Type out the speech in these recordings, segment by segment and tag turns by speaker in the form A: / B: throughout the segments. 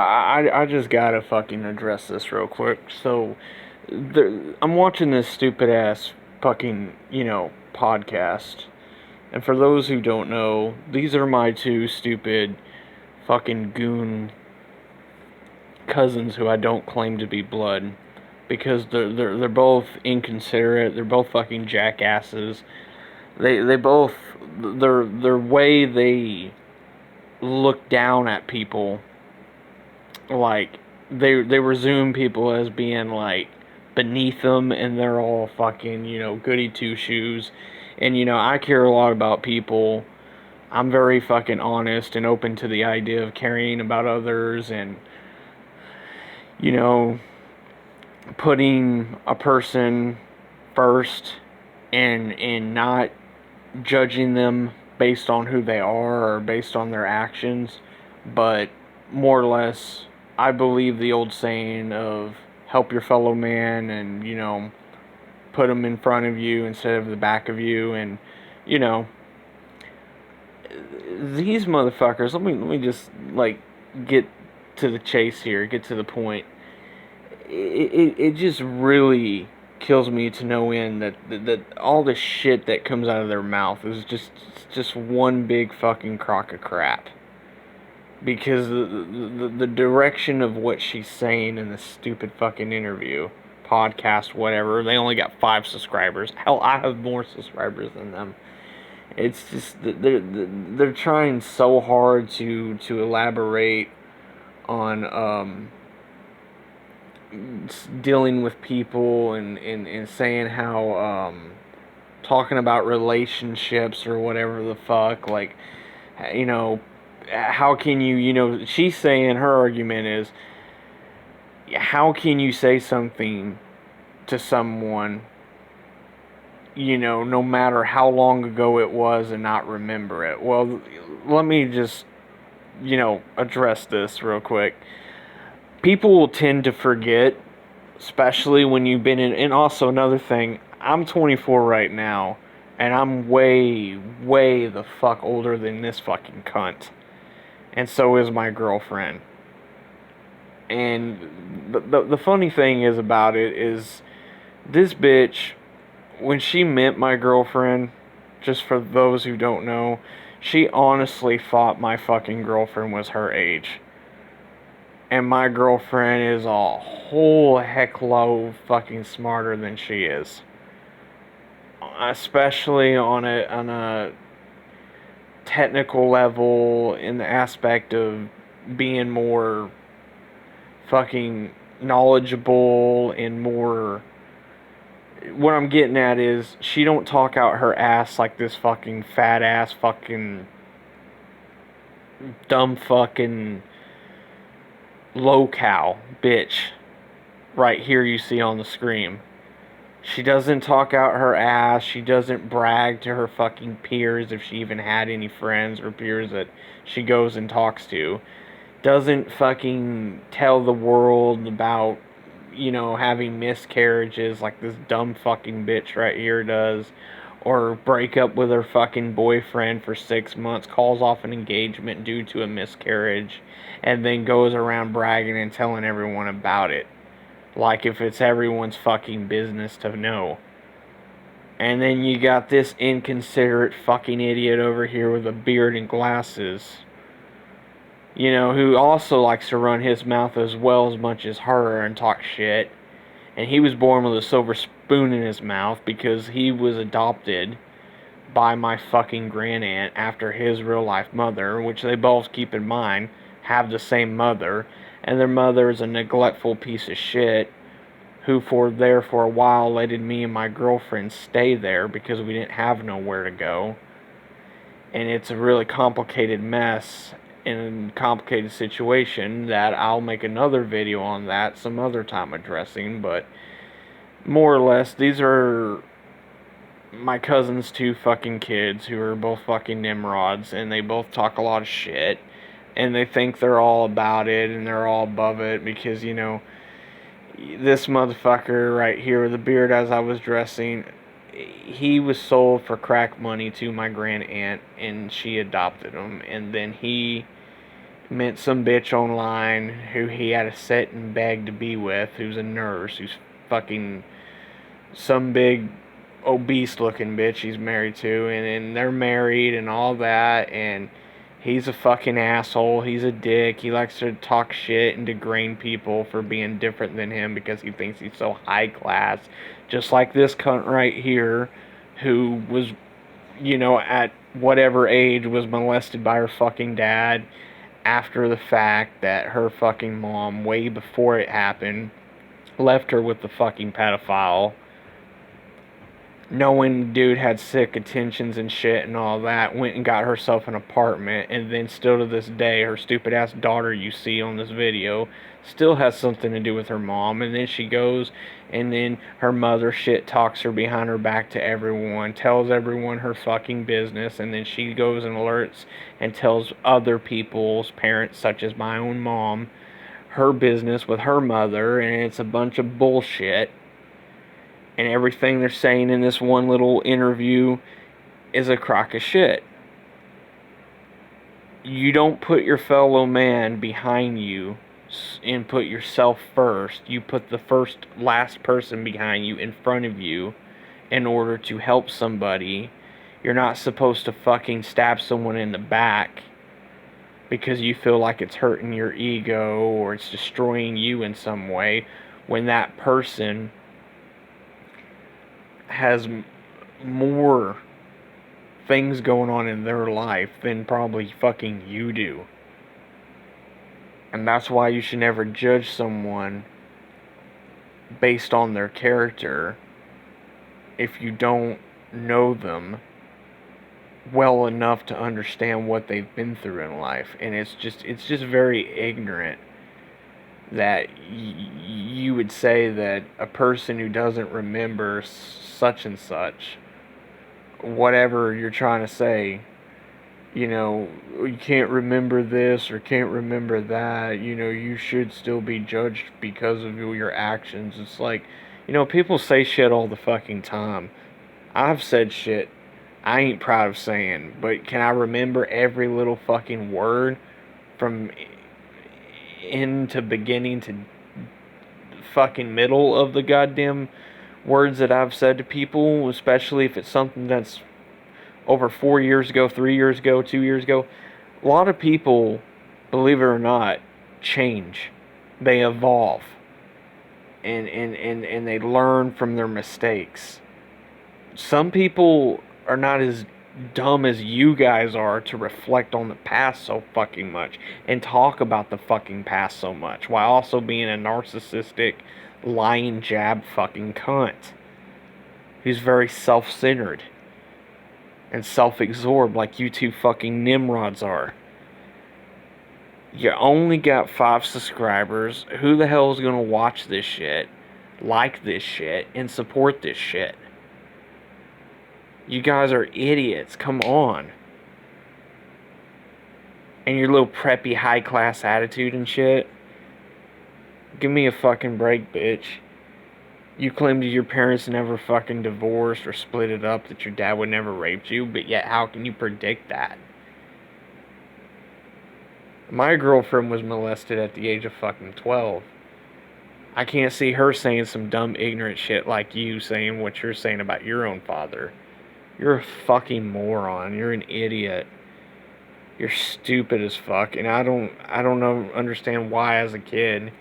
A: I just gotta fucking address this real quick. So, I'm watching this stupid ass fucking, podcast. And for those who don't know, these are my two stupid fucking goon cousins who I don't claim to be blood. Because they're both inconsiderate, they're both fucking jackasses. They both their way they look down at people, like they resume people as being like beneath them, and they're all fucking goody two shoes. And I care a lot about people. I'm very fucking honest and open to the idea of caring about others, and you know putting a person first, and not judging them based on who they are or based on their actions, but more or less, I believe the old saying of help your fellow man, and put them in front of you instead of the back of you. And you know these motherfuckers, let me just like get to the chase here, get to the point. It just really kills me to no end that all the shit that comes out of their mouth is just one big fucking crock of crap. Because the direction of what she's saying in this stupid fucking interview, podcast, whatever, they only got 5 subscribers. Hell, I have more subscribers than them. It's just they're trying so hard to elaborate on dealing with people, and saying how talking about relationships or whatever the fuck, like, you know how can she's saying, her argument is, how can you say something to someone, no matter how long ago it was, and not remember it? Well, let me just address this real quick. People will tend to forget, especially when you've been in. And also, another thing, I'm 24 right now, and I'm way, way the fuck older than this fucking cunt. And so is my girlfriend. And the funny thing is about it is, this bitch, when she met my girlfriend, just for those who don't know, she honestly thought my fucking girlfriend was her age. And my girlfriend is a whole heck load fucking smarter than she is. Especially on a technical level, in the aspect of being more fucking knowledgeable and more. What I'm getting at is, she don't talk out her ass like this fucking fat ass fucking dumb fucking low cow bitch right here you see on the screen. She doesn't talk out her ass. She doesn't brag to her fucking peers, if she even had any friends or peers that she goes and talks to. Doesn't fucking tell the world about, having miscarriages like this dumb fucking bitch right here does. Or break up with her fucking boyfriend for 6 months, calls off an engagement due to a miscarriage, and then goes around bragging and telling everyone about it. Like if it's everyone's fucking business to know. And then you got this inconsiderate fucking idiot over here with a beard and glasses, who also likes to run his mouth as well as much as her and talk shit. And he was born with a silver spoon in his mouth because he was adopted by my fucking grandaunt after his real life mother, which they both, keep in mind, have the same mother. And their mother is a neglectful piece of shit who for a while letted me and my girlfriend stay there because we didn't have nowhere to go. And it's a really complicated mess and complicated situation that I'll make another video on that some other time addressing. But more or less, these are my cousin's 2 fucking kids who are both fucking Nimrods, and they both talk a lot of shit, and they think they're all about it and they're all above it because, this motherfucker right here with the beard, as I was dressing, he was sold for crack money to my grand aunt, and she adopted him. And then he met some bitch online who he had to sit and beg to be with, who's a nurse, who's fucking some big obese looking bitch he's married to, and they're married and all that, and he's a fucking asshole, he's a dick, he likes to talk shit and degrade people for being different than him because he thinks he's so high class, just like this cunt right here, who was, at whatever age was molested by her fucking dad after the fact that her fucking mom, way before it happened, left her with the fucking pedophile, knowing dude had sick intentions and shit and all that, went and got herself an apartment, and then still to this day, her stupid ass daughter you see on this video still has something to do with her mom, and then she goes, and then her mother shit talks her behind her back to everyone, tells everyone her fucking business, and then she goes and alerts and tells other people's parents, such as my own mom, her business with her mother, and it's a bunch of bullshit. And everything they're saying in this one little interview is a crock of shit. You don't put your fellow man behind you and put yourself first. You put the last person behind you in front of you in order to help somebody. You're not supposed to fucking stab someone in the back because you feel like it's hurting your ego or it's destroying you in some way, when that person has more things going on in their life than probably fucking you do. And that's why you should never judge someone based on their character if you don't know them well enough to understand what they've been through in life. And it's just very ignorant that you would say that a person who doesn't remember such and such, whatever you're trying to say, you can't remember this or can't remember that, you should still be judged because of your actions. It's like, people say shit all the fucking time. I've said shit I ain't proud of saying, but can I remember every little fucking word from end to beginning to fucking middle of the goddamn words that I've said to people, especially if it's something that's over 4 years ago, 3 years ago, 2 years ago. A lot of people, believe it or not, change. They evolve. And they learn from their mistakes. Some people are not as dumb as you guys are to reflect on the past so fucking much and talk about the fucking past so much while also being a narcissistic, lying jab fucking cunt who's very self-centered and self-absorbed like you two fucking nimrods are. You only got 5 subscribers. Who the hell is gonna watch this shit, like this shit, and support this shit? You guys are idiots. Come on. And your little preppy high-class attitude and shit. Give me a fucking break, bitch. You claimed that your parents never fucking divorced or split it up, that your dad would never rape you, but yet how can you predict that? My girlfriend was molested at the age of fucking 12. I can't see her saying some dumb, ignorant shit like you saying what you're saying about your own father. You're a fucking moron. You're an idiot. You're stupid as fuck, and I don't understand why as a kid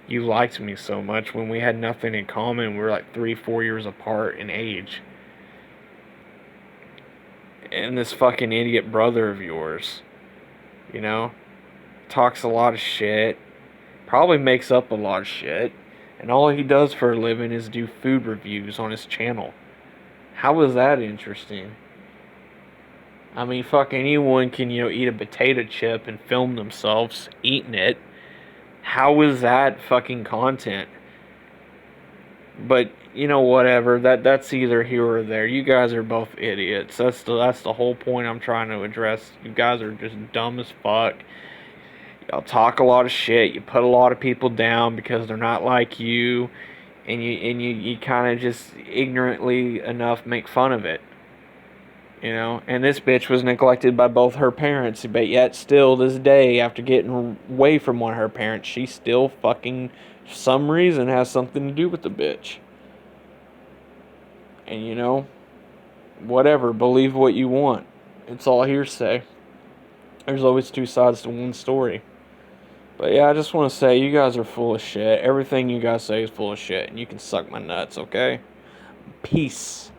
A: you liked me so much when we had nothing in common. We were like 3-4 years apart in age. And this fucking idiot brother of yours, talks a lot of shit, probably makes up a lot of shit, and all he does for a living is do food reviews on his channel. How is that interesting? I mean, fuck, anyone can, eat a potato chip and film themselves eating it. How is that fucking content? But, whatever. That's either here or there. You guys are both idiots. That's the whole point I'm trying to address. You guys are just dumb as fuck. Y'all talk a lot of shit. You put a lot of people down because they're not like you. And you kind of just ignorantly enough make fun of it. You know, and this bitch was neglected by both her parents, but yet still this day, after getting away from one of her parents, she still fucking, for some reason, has something to do with the bitch. And you know, whatever, believe what you want. It's all hearsay. There's always two sides to one story. But yeah, I just want to say, you guys are full of shit. Everything you guys say is full of shit, and you can suck my nuts, okay? Peace.